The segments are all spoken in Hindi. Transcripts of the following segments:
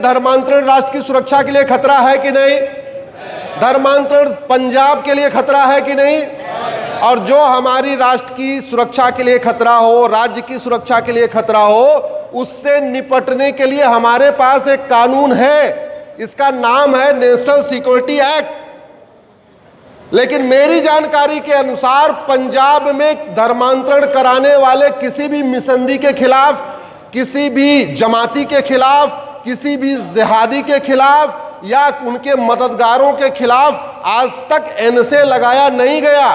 धर्मांतरण राष्ट्र की सुरक्षा के लिए खतरा है कि नहीं? धर्मांतरण पंजाब के लिए खतरा है कि नहीं? और जो हमारी राष्ट्र की सुरक्षा के लिए खतरा हो, राज्य की सुरक्षा के लिए खतरा हो, उससे निपटने के लिए हमारे पास एक कानून है, इसका नाम है नेशनल सिक्योरिटी एक्ट। लेकिन मेरी जानकारी के अनुसार पंजाब में धर्मांतरण कराने वाले किसी भी मिशनरी के खिलाफ, किसी भी जमाती के खिलाफ, किसी भी जिहादी के खिलाफ या उनके मददगारों के खिलाफ आज तक एनएसए लगाया नहीं गया।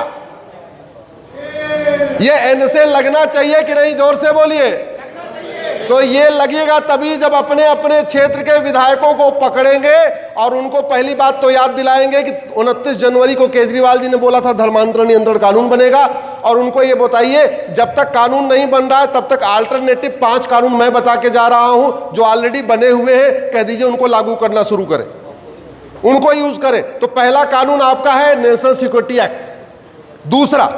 ये एनएसए लगना चाहिए कि नहीं? जोर से बोलिए। तो ये लगेगा तभी जब अपने अपने क्षेत्र के विधायकों को पकड़ेंगे और उनको पहली बात तो याद दिलाएंगे कि 29 जनवरी को केजरीवाल जी ने बोला था धर्मांतरण नियंत्रण कानून बनेगा, और उनको ये बताइए जब तक कानून नहीं बन रहा है तब तक अल्टरनेटिव 5 कानून मैं बता के जा रहा हूं जो ऑलरेडी बने हुए हैं, कह दीजिए उनको लागू करना शुरू करें, उनको यूज करें। तो पहला कानून आपका है नेशनल सिक्योरिटी एक्ट। दूसरा,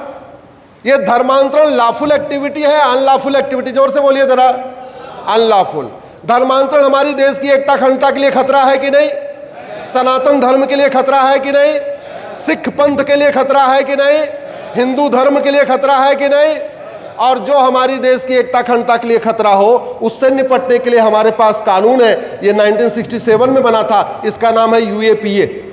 ये धर्मांतरण लॉफुल एक्टिविटी है अनलॉफुल एक्टिविटी? जोर से बोलिए जरा। अनलॉफुल। धर्मांतरण हमारी देश की एकता अखंडता के लिए खतरा है कि नहीं? सनातन धर्म के लिए खतरा है कि नहीं? सिख पंथ के लिए खतरा है कि नहीं? हिंदू धर्म के लिए खतरा है कि नहीं? और जो हमारी देश की एकता अखंडता के लिए खतरा हो, उससे निपटने के लिए हमारे पास कानून है। ये 1967 में बना था, इसका नाम है यूएपीए।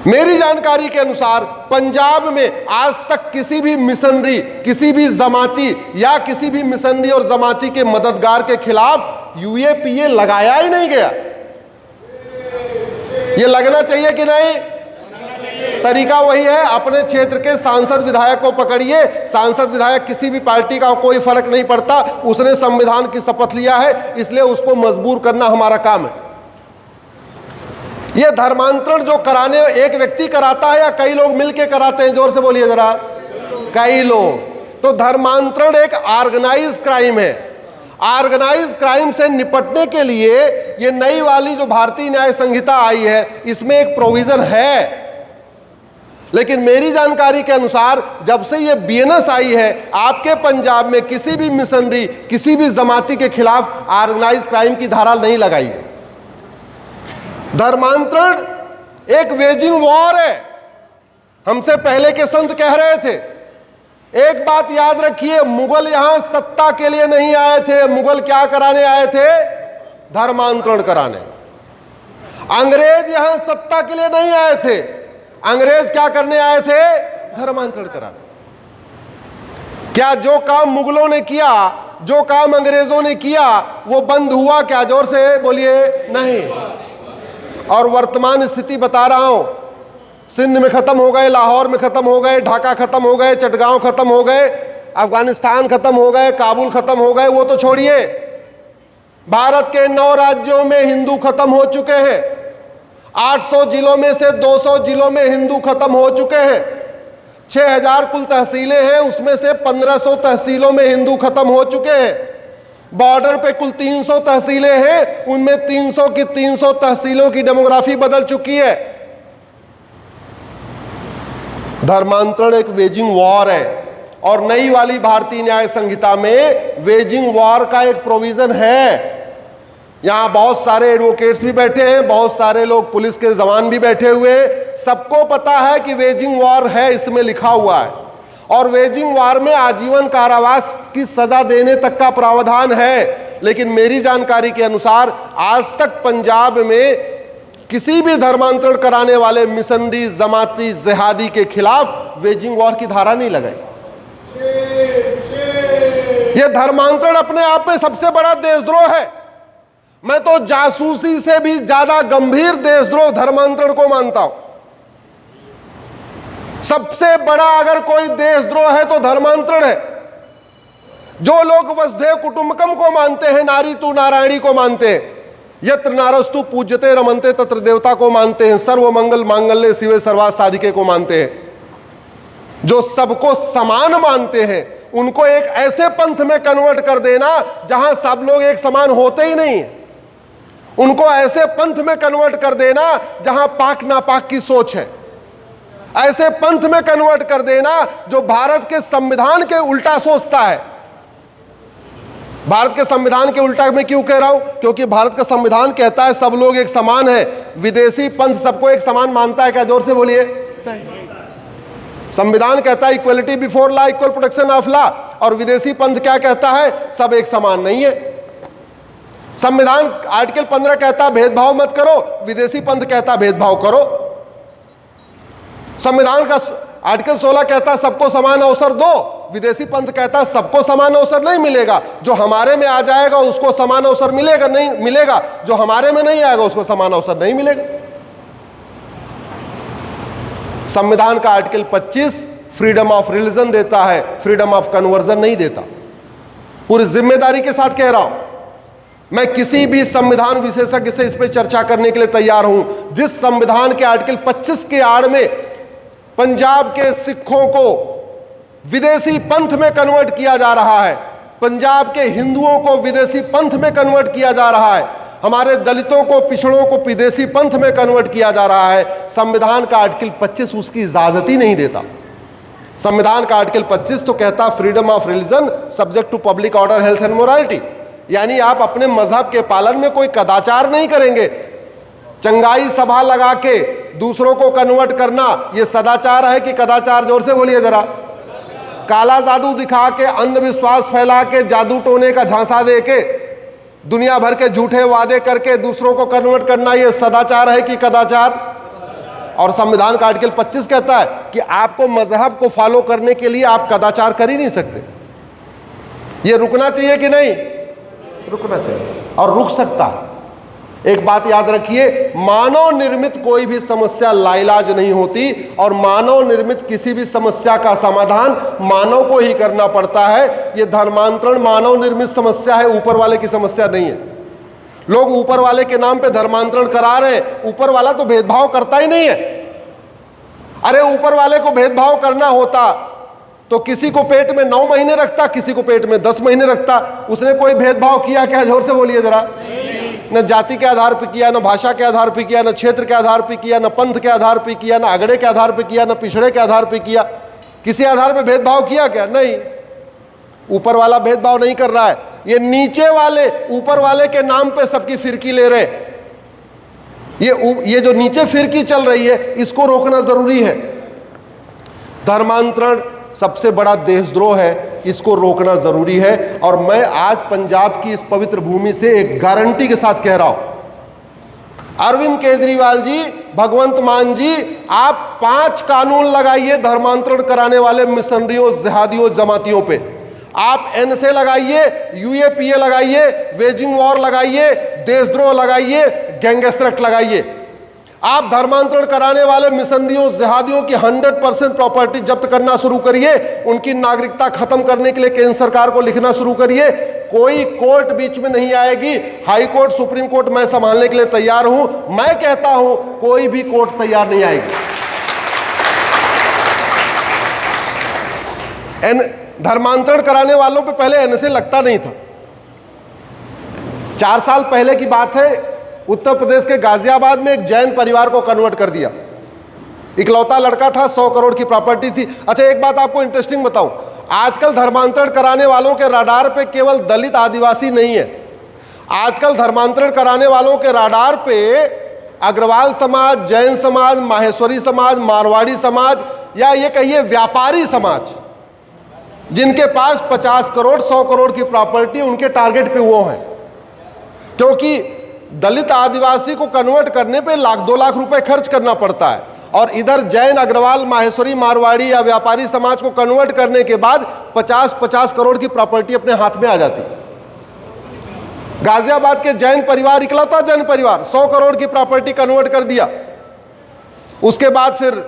मेरी जानकारी के अनुसार पंजाब में आज तक किसी भी मिशनरी, किसी भी जमाती या किसी भी मिशनरी और जमाती के मददगार के खिलाफ यूएपीए लगाया ही नहीं गया। ये लगना चाहिए कि नहीं? तरीका वही है, अपने क्षेत्र के सांसद विधायक को पकड़िए। सांसद विधायक किसी भी पार्टी का कोई फर्क नहीं पड़ता, उसने संविधान की शपथ लिया है, इसलिए उसको मजबूर करना हमारा काम है। ये धर्मांतरण जो कराने एक व्यक्ति कराता है या कई लोग मिलकर कराते हैं? जोर से बोलिए जरा। कई लोग। तो धर्मांतरण एक ऑर्गेनाइज क्राइम है। ऑर्गेनाइज क्राइम से निपटने के लिए ये नई वाली जो भारतीय न्याय संहिता आई है, इसमें एक प्रोविजन है। लेकिन मेरी जानकारी के अनुसार जब से ये बीएनएस आई है, आपके पंजाब में किसी भी मिशनरी, किसी भी जमाती के खिलाफ ऑर्गेनाइज क्राइम की धारा नहीं लगाई गई। धर्मांतरण एक वेजिंग वॉर है, हमसे पहले के संत कह रहे थे। एक बात याद रखिए, मुगल यहां सत्ता के लिए नहीं आए थे। मुगल क्या कराने आए थे? धर्मांतरण कराने। अंग्रेज यहां सत्ता के लिए नहीं आए थे। अंग्रेज क्या करने आए थे? धर्मांतरण कराने। क्या जो काम मुगलों ने किया, जो काम अंग्रेजों ने किया, वो बंद हुआ क्या? जोर से बोलिए। नहीं। और वर्तमान स्थिति बता रहा हूं, सिंध में खत्म हो गए, लाहौर में खत्म हो गए, ढाका खत्म हो गए, चटगांव खत्म हो गए, अफगानिस्तान खत्म हो गए, काबुल खत्म हो गए, वो तो छोड़िए। भारत के 9 राज्यों में हिंदू खत्म हो चुके हैं। 800 जिलों में से 200 जिलों में हिंदू खत्म हो चुके हैं। 6000 कुल तहसीलें हैं, उसमें से 1500 तहसीलों में हिंदू खत्म हो चुके हैं। बॉर्डर पे कुल 300 तहसीलें हैं, उनमें 300 की 300 तहसीलों की डेमोग्राफी बदल चुकी है। धर्मांतरण एक वेजिंग वॉर है, और नई वाली भारतीय न्याय संहिता में वेजिंग वॉर का एक प्रोविजन है। यहां बहुत सारे एडवोकेट्स भी बैठे हैं, बहुत सारे लोग पुलिस के जवान भी बैठे हुए हैं, सबको पता है कि वेजिंग वॉर है, इसमें लिखा हुआ है। और वेजिंग वॉर में आजीवन कारावास की सजा देने तक का प्रावधान है। लेकिन मेरी जानकारी के अनुसार आज तक पंजाब में किसी भी धर्मांतरण कराने वाले मिशनरी, जमाती, जिहादी के खिलाफ वेजिंग वॉर की धारा नहीं लगाई। यह धर्मांतरण अपने आप में सबसे बड़ा देशद्रोह है। मैं तो जासूसी से भी ज्यादा गंभीर देशद्रोह धर्मांतरण को मानता हूं। सबसे बड़ा अगर कोई देशद्रोह है तो धर्मांतरण है। जो लोग वसुधैव कुटुंबकम को मानते हैं, नारी तू नारायणी को मानते हैं, यत्र नारस्तु पूज्यते रमन्ते तत्र देवता को मानते हैं, सर्व मंगल मांगल्ये शिवे सर्वार्थ साधिके को मानते हैं, जो सबको समान मानते हैं, उनको एक ऐसे पंथ में कन्वर्ट कर देना जहां सब लोग एक समान होते ही नहीं। उनको ऐसे पंथ में कन्वर्ट कर देना जहां पाक नापाक की सोच है। ऐसे पंथ में कन्वर्ट कर देना जो भारत के संविधान के उल्टा सोचता है। भारत के संविधान के उल्टा मैं क्यों कह रहा हूं? क्योंकि भारत का संविधान कहता है सब लोग एक समान है। विदेशी पंथ सबको एक समान मानता है क्या? जोर से बोलिए। संविधान कहता है equality before law, equal protection of law, और विदेशी पंथ क्या कहता है? सब एक समान नहीं है। संविधान आर्टिकल 15 कहता भेदभाव मत करो, विदेशी पंथ कहता भेदभाव करो। संविधान का आर्टिकल 16 कहता सबको समान अवसर दो, विदेशी पंथ कहता सबको समान अवसर नहीं मिलेगा। जो हमारे में आ जाएगा उसको समान अवसर मिलेगा, नहीं मिलेगा। जो हमारे में नहीं आएगा उसको समान अवसर नहीं मिलेगा। संविधान का आर्टिकल 25 फ्रीडम ऑफ रिलीजन देता है, फ्रीडम ऑफ कन्वर्जन नहीं देता। पूरी जिम्मेदारी के साथ कह रहा हूं, मैं किसी भी संविधान विशेषज्ञ से इस पर चर्चा करने के लिए तैयार हूं। जिस संविधान के आर्टिकल 25 के आड़ में पंजाब के सिखों को विदेशी पंथ में कन्वर्ट किया जा रहा है, पंजाब के हिंदुओं को विदेशी पंथ में कन्वर्ट किया जा रहा है, हमारे दलितों को, पिछड़ों को विदेशी पंथ में कन्वर्ट किया जा रहा है, संविधान का आर्टिकल 25 उसकी इजाजत ही नहीं देता। संविधान का आर्टिकल 25 तो कहता freedom of religion subject to public order, health and morality, यानी आप अपने मजहब के पालन में कोई कदाचार नहीं करेंगे। चंगाई सभा लगा के दूसरों को कन्वर्ट करना यह सदाचार है कि कदाचार? जोर से बोलिए जरा। काला जादू दिखा के, अंधविश्वास फैला के, जादू टोने का झांसा दे के, दुनिया भर के झूठे वादे करके दूसरों को कन्वर्ट करना यह सदाचार है कि कदाचार? और संविधान का आर्टिकल 25 कहता है कि आपको मजहब को फॉलो करने के लिए आप कदाचार कर ही नहीं सकते। यह रुकना चाहिए कि नहीं? रुकना चाहिए और रुक सकता है। एक बात याद रखिए, मानव निर्मित कोई भी समस्या लाइलाज नहीं होती, और मानव निर्मित किसी भी समस्या का समाधान मानव को ही करना पड़ता है। यह धर्मांतरण मानव निर्मित समस्या है, ऊपर वाले की समस्या नहीं है। लोग ऊपर वाले के नाम पे धर्मांतरण करा रहे हैं, ऊपर वाला तो भेदभाव करता ही नहीं है। अरे ऊपर वाले को भेदभाव करना होता तो किसी को पेट में 9 महीने रखता, किसी को पेट में 10 महीने रखता। उसने कोई भेदभाव किया क्या? जोर से बोलिए जरा। न जाति के आधार पर किया, न भाषा के आधार पर किया, न क्षेत्र के आधार पर किया, न पंथ के आधार पर किया, न अगड़े के आधार पर किया, न पिछड़े के आधार पर किया। किसी आधार पर भेदभाव किया क्या? नहीं। ऊपर वाला भेदभाव नहीं कर रहा है, ये नीचे वाले ऊपर वाले के नाम पे सबकी फिरकी ले रहे। ये जो नीचे फिरकी चल रही है इसको रोकना जरूरी है। धर्मांतरण सबसे बड़ा देशद्रोह है, इसको रोकना जरूरी है। और मैं आज पंजाब की इस पवित्र भूमि से एक गारंटी के साथ कह रहा हूं, अरविंद केजरीवाल जी, भगवंत मान जी, आप 5 कानून लगाइए धर्मांतरण कराने वाले मिशनरियों, जिहादियों, जमातियों पे। आप एनएसए लगाइए, यूएपीए लगाइए, वेजिंग वॉर लगाइए, देशद्रोह लगाइए, गैंगस्टर एक्ट लगाइए। आप धर्मांतरण कराने वाले मिशनरियों, जिहादियों की 100% प्रॉपर्टी जब्त करना शुरू करिए। उनकी नागरिकता खत्म करने के लिए केंद्र सरकार को लिखना शुरू करिए। कोई कोर्ट बीच में नहीं आएगी। हाई कोर्ट, सुप्रीम कोर्ट मैं संभालने के लिए तैयार हूं। मैं कहता हूं कोई भी कोर्ट तैयार नहीं आएगी। धर्मांतरण कराने वालों पे पहले एनएसए लगता नहीं था। 4 साल पहले की बात है, उत्तर प्रदेश के गाजियाबाद में एक जैन परिवार को कन्वर्ट कर दिया। इकलौता लड़का था, 100 करोड़ की प्रॉपर्टी थी। अच्छा, एक बात आपको इंटरेस्टिंग बताऊं, आजकल धर्मांतरण कराने वालों के राडार पे केवल दलित आदिवासी नहीं है। आजकल धर्मांतरण कराने वालों के राडार पे अग्रवाल समाज, जैन समाज, माहेश्वरी समाज, मारवाड़ी समाज, या ये कहिए व्यापारी समाज, जिनके पास 50 करोड़ 100 करोड़ की प्रॉपर्टी, उनके टारगेट पे वो है। क्योंकि दलित आदिवासी को कन्वर्ट करने पे 1-2 लाख रुपए खर्च करना पड़ता है, और इधर जैन, अग्रवाल, माहेश्वरी, मारवाड़ी या व्यापारी समाज को कन्वर्ट करने के बाद 50-50 करोड़ की प्रॉपर्टी अपने हाथ में आ जाती है। गाजियाबाद के जैन परिवार, इकलौता जैन परिवार, 100 करोड़ की प्रॉपर्टी कन्वर्ट कर दिया। उसके बाद फिर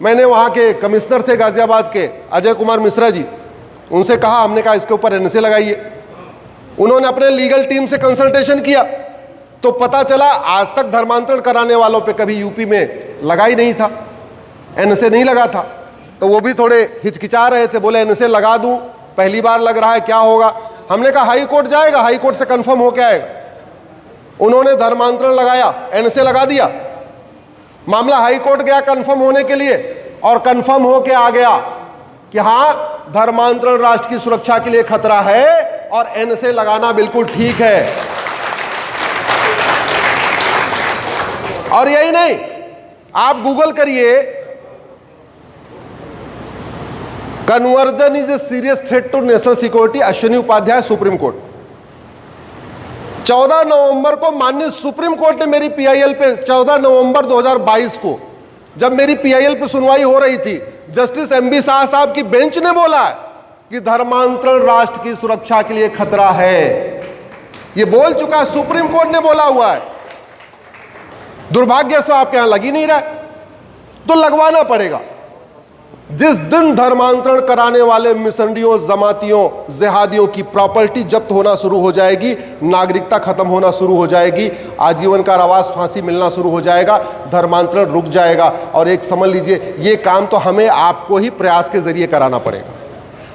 मैंने वहाँ के कमिश्नर थे गाजियाबाद के, अजय कुमार मिश्रा जी, उनसे कहा, हमने कहा इसके ऊपर एनएसए लगाइए। उन्होंने अपने लीगल टीम से कंसल्टेशन किया तो पता चला आज तक धर्मांतरण कराने वालों पे कभी यूपी में लगा ही नहीं था, एनएसए नहीं लगा था। तो वो भी थोड़े हिचकिचा रहे थे, बोले एनएसए लगा दूं, पहली बार लग रहा है, क्या होगा। हमने कहा हाई कोर्ट जाएगा, हाई कोर्ट से कंफर्म होके आएगा। उन्होंने धर्मांतरण लगाया, एनएसए लगा दिया। मामला हाई कोर्ट गया कंफर्म होने के लिए, और कंफर्म होके आ गया कि हाँ, धर्मांतरण राष्ट्र की सुरक्षा के लिए खतरा है और एन से लगाना बिल्कुल ठीक है। और यही नहीं, आप गूगल करिए, conversion is a serious threat to national security, Ashwini Upadhyay, supreme court. 14 नवंबर को माननीय सुप्रीम कोर्ट ने मेरी पीआईएल पे, 14 नवंबर 2022 को जब मेरी पीआईएल पे सुनवाई हो रही थी, जस्टिस एमबी शाह साहब की बेंच ने बोला कि धर्मांतरण राष्ट्र की सुरक्षा के लिए खतरा है। ये बोल चुका है, सुप्रीम कोर्ट ने बोला हुआ है। दुर्भाग्य से आपके यहां लग ही नहीं रहा, तो लगवाना पड़ेगा। जिस दिन धर्मांतरण कराने वाले मिशनरियों, जमातियों, जिहादियों की प्रॉपर्टी जब्त होना शुरू हो जाएगी, नागरिकता खत्म होना शुरू हो जाएगी, आजीवन कारावास, फांसी मिलना शुरू हो जाएगा, धर्मांतरण रुक जाएगा। और एक समझ लीजिए, ये काम तो हमें आपको ही प्रयास के जरिए कराना पड़ेगा।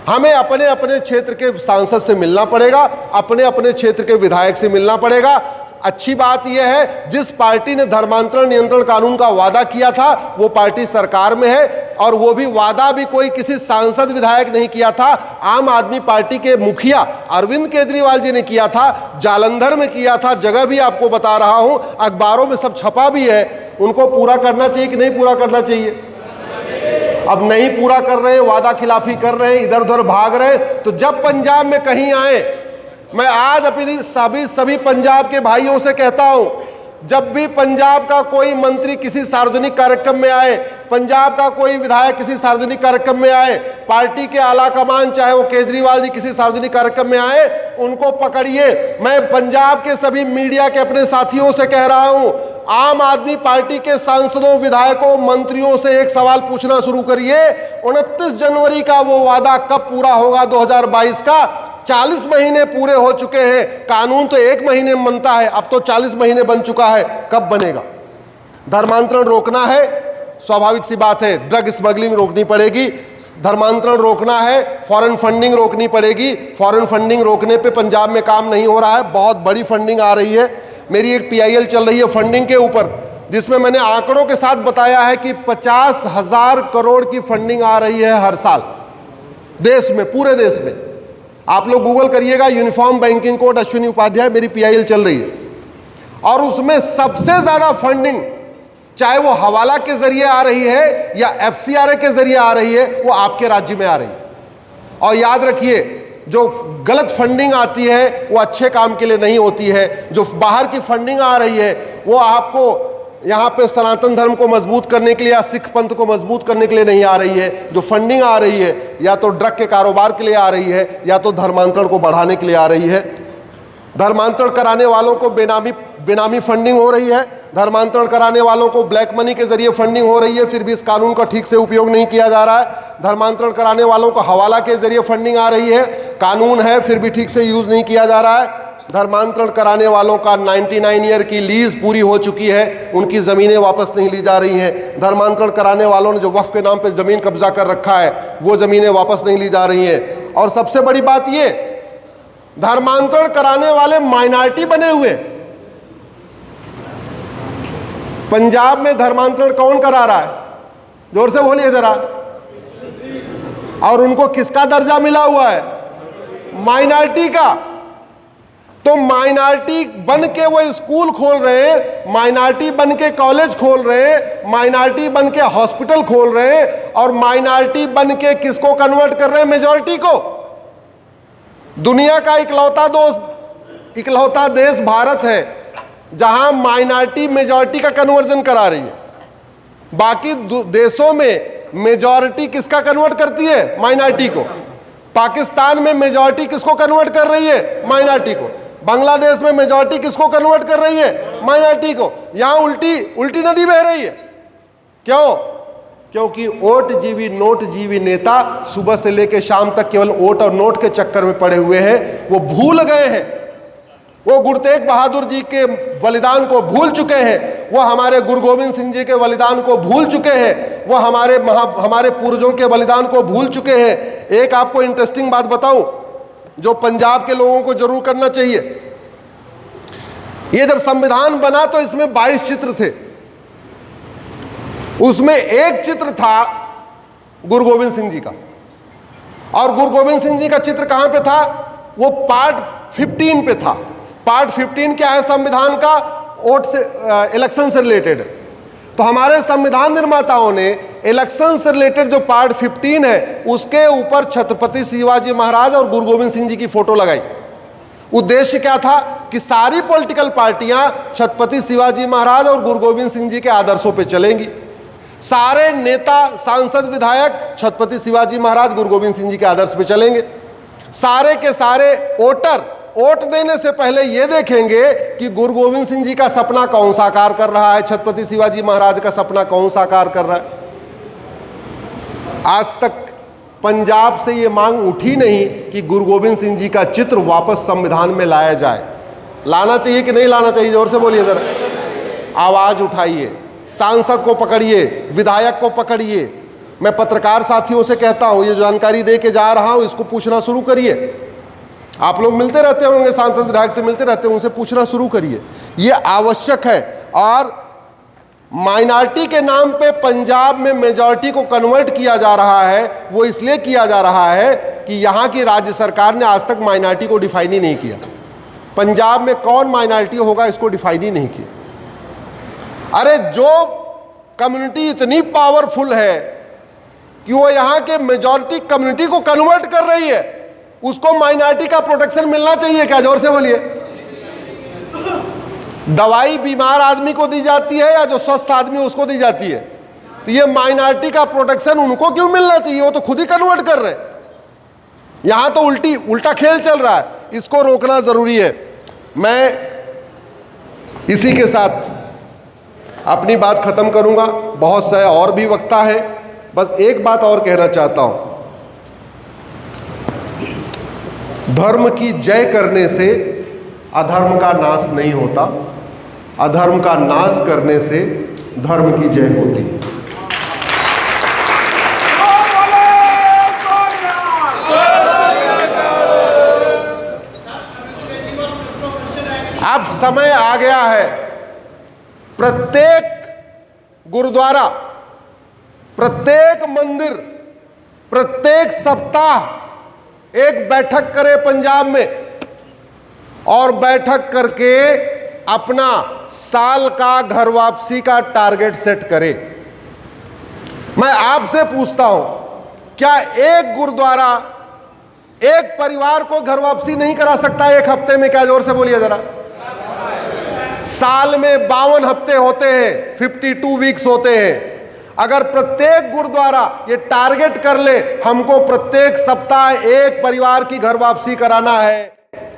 हमें अपने अपने क्षेत्र के सांसद से मिलना पड़ेगा, अपने अपने क्षेत्र के विधायक से मिलना पड़ेगा। अच्छी बात यह है, जिस पार्टी ने धर्मांतरण नियंत्रण कानून का वादा किया था वो पार्टी सरकार में है, और वो भी वादा भी कोई किसी सांसद विधायक नहीं किया था, आम आदमी पार्टी के मुखिया अरविंद केजरीवाल जी ने किया था, जालंधर में किया था। जगह भी आपको बता रहा हूं, अखबारों में सब छपा भी है। उनको पूरा करना चाहिए कि नहीं पूरा करना चाहिए? अब नहीं पूरा कर रहे हैं, वादा खिलाफी कर रहे हैं, इधर उधर भाग रहे हैं। तो जब पंजाब में कहीं आए, मैं आज अपनी सभी पंजाब के भाइयों से कहता हूं, जब भी पंजाब का कोई मंत्री किसी सार्वजनिक कार्यक्रम में आए, पंजाब का कोई विधायक किसी सार्वजनिक कार्यक्रम में आए, पार्टी के आला कमान चाहे वो केजरीवाल जी किसी सार्वजनिक कार्यक्रम में आए, उनको पकड़िए। मैं पंजाब के सभी मीडिया के अपने साथियों से कह रहा हूं, आम आदमी पार्टी के सांसदों, विधायकों, मंत्रियों से एक सवाल पूछना शुरू करिए, 29 जनवरी का वो वादा कब पूरा होगा 2022 का? 40 महीने पूरे हो चुके हैं। कानून तो 1 महीने में बनता है, अब तो 40 महीने बन चुका है, कब बनेगा? धर्मांतरण रोकना है, स्वाभाविक सी बात है, ड्रग स्मगलिंग रोकनी पड़ेगी। धर्मांतरण रोकना है, फॉरेन फंडिंग रोकनी पड़ेगी। फॉरेन फंडिंग रोकने पे पंजाब में काम नहीं हो रहा है, बहुत बड़ी फंडिंग आ रही है। मेरी एक पीआईएल चल रही है फंडिंग के ऊपर, जिसमें मैंने आंकड़ों के साथ बताया है कि 50,000 करोड़ की फंडिंग आ रही है हर साल देश में, पूरे देश में। आप लोग गूगल करिएगा, uniform banking code Ashwini Upadhyay, मेरी पीआईएल चल रही है। और उसमें सबसे ज्यादा फंडिंग, चाहे वो हवाला के जरिए आ रही है या एफसीआरए के जरिए आ रही है, वो आपके राज्य में आ रही है। और याद रखिए, जो गलत फंडिंग आती है वो अच्छे काम के लिए नहीं होती है। जो बाहर की फंडिंग आ रही है वो आपको यहाँ पे सनातन धर्म को मजबूत करने के लिए या सिख पंथ को मजबूत करने के लिए नहीं आ रही है। जो फंडिंग आ रही है या तो ड्रग के कारोबार के लिए आ रही है या तो धर्मांतरण को बढ़ाने के लिए आ रही है। धर्मांतरण कराने वालों को बेनामी फंडिंग हो रही है, धर्मांतरण कराने वालों को ब्लैक मनी के जरिए फंडिंग हो रही है, फिर भी इस कानून का ठीक से उपयोग नहीं किया जा रहा है। धर्मांतरण कराने वालों को हवाला के जरिए फंडिंग आ रही है, कानून है फिर भी ठीक से यूज नहीं किया जा रहा है। धर्मांतरण कराने वालों का 99 ईयर की लीज पूरी हो चुकी है, उनकी ज़मीनें वापस नहीं ली जा रही हैं। धर्मांतरण कराने वालों ने जो वक्फ के नाम पे ज़मीन कब्जा कर रखा है वो ज़मीनें वापस नहीं ली जा रही हैं। और सबसे बड़ी बात ये, धर्मांतरण कराने वाले माइनॉरिटी बने हुए। पंजाब में धर्मांतरण कौन करा रहा है? जोर से बोलिए जरा। और उनको किसका दर्जा मिला हुआ है? माइनॉरिटी का। तो माइनॉरिटी बन के वो स्कूल खोल रहे हैं, माइनॉरिटी बन के कॉलेज खोल रहे हैं, माइनॉरिटी बन के हॉस्पिटल खोल रहे हैं, और माइनॉरिटी बन के किसको कन्वर्ट कर रहे हैं? मेजॉरिटी को। दुनिया का इकलौता देश भारत है जहां माइनॉरिटी मेजॉरिटी का कन्वर्जन करा रही है। बाकी देशों में मेजॉरिटी किसका कन्वर्ट करती है? माइनॉरिटी को। पाकिस्तान में मेजॉरिटी किसको कन्वर्ट कर रही है? माइनॉरिटी को। बांग्लादेश में मेजॉरिटी किसको कन्वर्ट कर रही है? माइनॉरिटी को। यहां उल्टी नदी बह रही है। क्यों? क्योंकि ओट जीवी नोट जीवी नेता सुबह से लेकर शाम तक केवल ओट और नोट के चक्कर में पड़े हुए हैं। वो भूल गए हैं, वो गुरु तेग बहादुर जी के बलिदान को भूल चुके हैं, वो हमारे गुरु गोविंद सिंह जी के बलिदान को भूल चुके हैं, वो हमारे पूर्वजों के बलिदान को भूल चुके हैं। एक आपको इंटरेस्टिंग बात बताऊं जो पंजाब के लोगों को जरूर करना चाहिए। ये जब संविधान बना तो इसमें 22 चित्र थे, उसमें एक चित्र था गुरु गोविंद सिंह जी का। और गुरु गोविंद सिंह जी का चित्र कहां पे था? वो पार्ट 15 पे था। पार्ट 15 क्या है संविधान का? वोट से, इलेक्शन से रिलेटेड। तो हमारे संविधान निर्माताओं ने इलेक्शन से रिलेटेड जो पार्ट 15 है उसके ऊपर छत्रपति शिवाजी महाराज और गुरु गोविंद सिंह जी की फोटो लगाई। उद्देश्य क्या था? कि सारी पॉलिटिकल पार्टियां छत्रपति शिवाजी महाराज और गुरु गोविंद सिंह जी के आदर्शों पे चलेंगी। सारे नेता, सांसद, विधायक छत्रपति शिवाजी महाराज, गुरु गोविंद सिंह जी के आदर्श पे चलेंगे। सारे के सारे वोटर वोट देने से पहले ये देखेंगे कि गुरु गोविंद सिंह जी का सपना कौन साकार कर रहा है, छत्रपति शिवाजी महाराज का सपना कौन साकार कर रहा है। आज तक पंजाब से ये मांग उठी नहीं कि गुरु गोविंद सिंह जी का चित्र वापस संविधान में लाया जाए। लाना चाहिए कि नहीं लाना चाहिए? जोर से बोलिए जरा, आवाज उठाइए, सांसद को पकड़िए, विधायक को पकड़िए। मैं पत्रकार साथियों से कहता हूं, ये जानकारी दे के जा रहा हूं, इसको पूछना शुरू करिए। आप लोग मिलते रहते होंगे, सांसद विधायक से मिलते रहते हैं, उनसे पूछना शुरू करिए। ये आवश्यक है। और माइनॉरिटी के नाम पे पंजाब में मेजॉरिटी को कन्वर्ट किया जा रहा है, वो इसलिए किया जा रहा है कि यहाँ की राज्य सरकार ने आज तक माइनॉरिटी को डिफाइन ही नहीं किया। पंजाब में कौन माइनॉरिटी होगा इसको डिफाइन ही नहीं किया। अरे जो कम्युनिटी इतनी पावरफुल है कि वो यहाँ के मेजॉरिटी कम्युनिटी को कन्वर्ट कर रही है, उसको माइनॉरिटी का प्रोटेक्शन मिलना चाहिए क्या? जोर से बोलिए। दवाई बीमार आदमी को दी जाती है या जो स्वस्थ आदमी उसको दी जाती है? तो ये माइनॉरिटी का प्रोटेक्शन उनको क्यों मिलना चाहिए? वो तो खुद ही कन्वर्ट कर रहे हैं। यहां तो उल्टा खेल चल रहा है, इसको रोकना जरूरी है। मैं इसी के साथ अपनी बात खत्म करूंगा। बहुत से और भी वक्ता है, बस एक बात और कहना चाहता हूं। धर्म की जय करने से अधर्म का नाश नहीं होता, अधर्म का नाश करने से धर्म की जय होती है। अब समय आ गया है, प्रत्येक गुरुद्वारा, प्रत्येक मंदिर, प्रत्येक सप्ताह एक बैठक करे पंजाब में, और बैठक करके अपना साल का घर वापसी का टारगेट सेट करे। मैं आपसे पूछता हूं, क्या एक गुरुद्वारा एक परिवार को घर वापसी नहीं करा सकता एक हफ्ते में? क्या? जोर से बोलिए जरा। साल में 52 हफ्ते होते हैं, 52 वीक्स होते हैं। अगर प्रत्येक गुरुद्वारा ये टारगेट कर ले, हमको प्रत्येक सप्ताह एक परिवार की घर वापसी कराना है,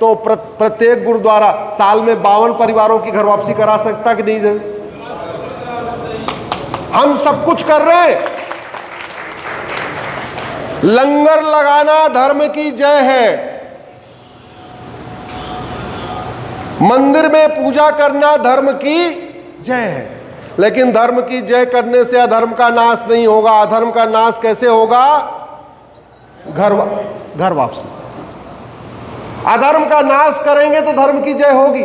तो प्रत्येक गुरुद्वारा साल में 52 परिवारों की घर वापसी करा सकता कि नहीं? हम सब कुछ कर रहे हैं। लंगर लगाना धर्म की जय है, मंदिर में पूजा करना धर्म की जय है। लेकिन धर्म की जय करने से अधर्म का नाश नहीं होगा। अधर्म का नाश कैसे होगा? घर वापसी से। अधर्म का नाश करेंगे तो धर्म की जय होगी।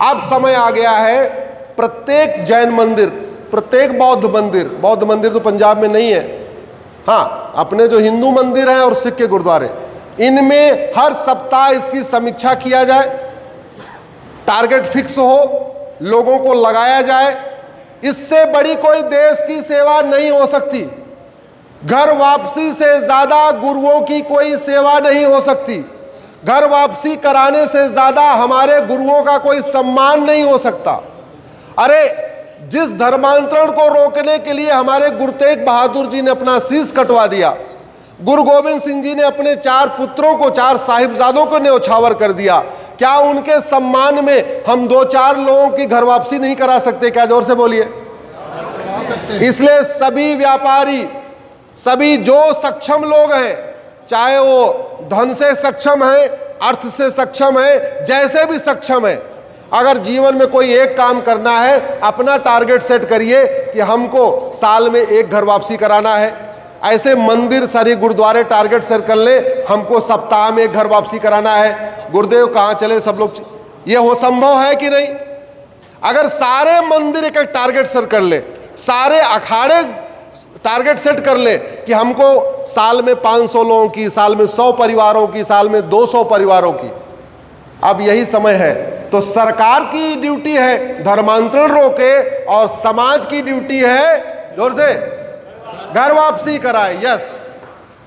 अब समय आ गया है, प्रत्येक जैन मंदिर, प्रत्येक बौद्ध मंदिर तो पंजाब में नहीं है, हाँ, अपने जो हिंदू मंदिर हैं और सिख के गुरुद्वारे, इनमें हर सप्ताह इसकी समीक्षा किया जाए, टारगेट फिक्स हो, लोगों को लगाया जाए। इससे बड़ी कोई देश की सेवा नहीं हो सकती। घर वापसी से ज्यादा गुरुओं की कोई सेवा नहीं हो सकती। घर वापसी कराने से ज्यादा हमारे गुरुओं का कोई सम्मान नहीं हो सकता। अरे, जिस धर्मांतरण को रोकने के लिए हमारे गुरु तेग बहादुर जी ने अपना शीश कटवा दिया, गुरु गोविंद सिंह जी ने अपने 4 पुत्रों को, 4 साहिबजादों को न्यौछावर कर दिया, क्या उनके सम्मान में हम 2-4 लोगों की घर वापसी नहीं करा सकते? क्या? जोर से बोलिए। इसलिए सभी व्यापारी, सभी जो सक्षम लोग हैं, चाहे वो धन से सक्षम है, अर्थ से सक्षम है, जैसे भी सक्षम है, अगर जीवन में कोई एक काम करना है, अपना टारगेट सेट करिए कि हमको साल में एक घर वापसी कराना है। ऐसे मंदिर, सारे गुरुद्वारे टारगेट सेट कर ले, हमको सप्ताह में एक घर वापसी कराना है। गुरुदेव कहाँ चले सब लोग? ये हो संभव है कि नहीं? अगर सारे मंदिर एक टारगेट सेट कर ले, सारे अखाड़े टारगेट सेट कर ले कि हमको साल में 500 लोगों की, साल में 100 परिवारों की, साल में 200 परिवारों की। अब यही समय है। तो सरकार की ड्यूटी है धर्मांतरण रोके और समाज की ड्यूटी है, जोर से, घर वापसी कराए। यस,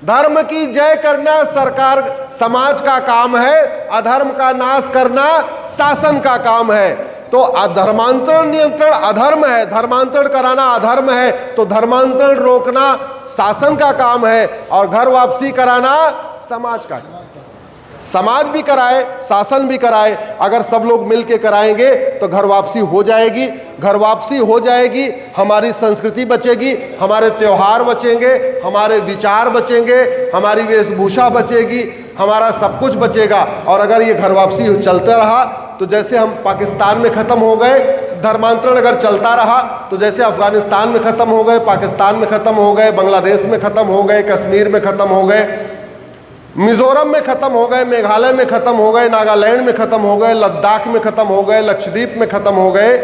धर्म की जय करना सरकार समाज का काम है, अधर्म का नाश करना शासन का काम है। तो धर्मांतरण नियंत्रण अधर्म है, धर्मांतरण कराना अधर्म है, तो धर्मांतरण रोकना शासन का काम है और घर वापसी कराना समाज का काम। समाज भी कराए, शासन भी कराए। अगर सब लोग मिलके कराएंगे तो घर वापसी हो जाएगी। घर वापसी हो जाएगी, हमारी संस्कृति बचेगी, हमारे त्योहार बचेंगे, हमारे विचार बचेंगे, हमारी वेशभूषा बचेगी, हमारा सब कुछ बचेगा। और अगर ये घर वापसी चलता रहा तो जैसे हम पाकिस्तान में ख़त्म हो गए, धर्मांतरण अगर चलता रहा तो जैसे अफगानिस्तान में ख़त्म हो गए, पाकिस्तान में ख़त्म हो गए, बांग्लादेश में ख़त्म हो गए, कश्मीर में ख़त्म हो गए, मिजोरम में ख़त्म हो गए, मेघालय में ख़त्म हो गए, नागालैंड में ख़त्म हो गए, लद्दाख में ख़त्म हो गए, लक्षद्वीप में ख़त्म हो गए,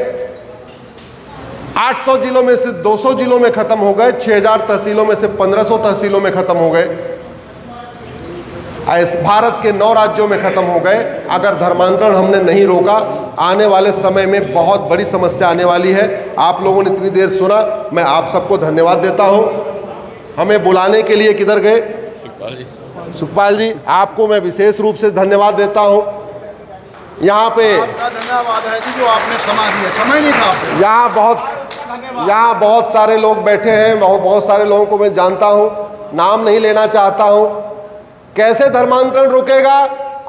800 जिलों में से 200 जिलों में ख़त्म हो गए, 6000 तहसीलों में से 1500 तहसीलों में ख़त्म हो गए, भारत के 9 राज्यों में ख़त्म हो गए। अगर धर्मांतरण हमने नहीं रोका, आने वाले समय में बहुत बड़ी समस्या आने वाली है। आप लोगों ने इतनी देर सुना, मैं आप सबको धन्यवाद देता हूँ। हमें बुलाने के लिए किधर गए? सुखपाल जी, आपको मैं विशेष रूप से धन्यवाद देता हूँ। यहाँ पे आपका धन्यवाद है जी, जो आपने समय दिया, समय नहीं था आपको। यहाँ बहुत सारे लोग बैठे हैं, बहुत सारे लोगों को मैं जानता हूँ, नाम नहीं लेना चाहता हूँ। कैसे धर्मांतरण रुकेगा,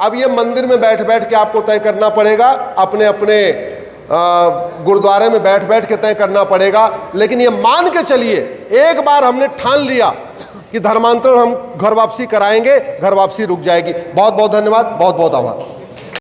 अब ये मंदिर में बैठ बैठ के आपको तय करना पड़ेगा, अपने अपने गुरुद्वारे में बैठ बैठ के तय करना पड़ेगा। लेकिन ये मान के चलिए, एक बार हमने ठान लिया कि धर्मांतरण हम घर वापसी कराएंगे, घर वापसी रुक जाएगी। बहुत बहुत धन्यवाद, बहुत बहुत आभार।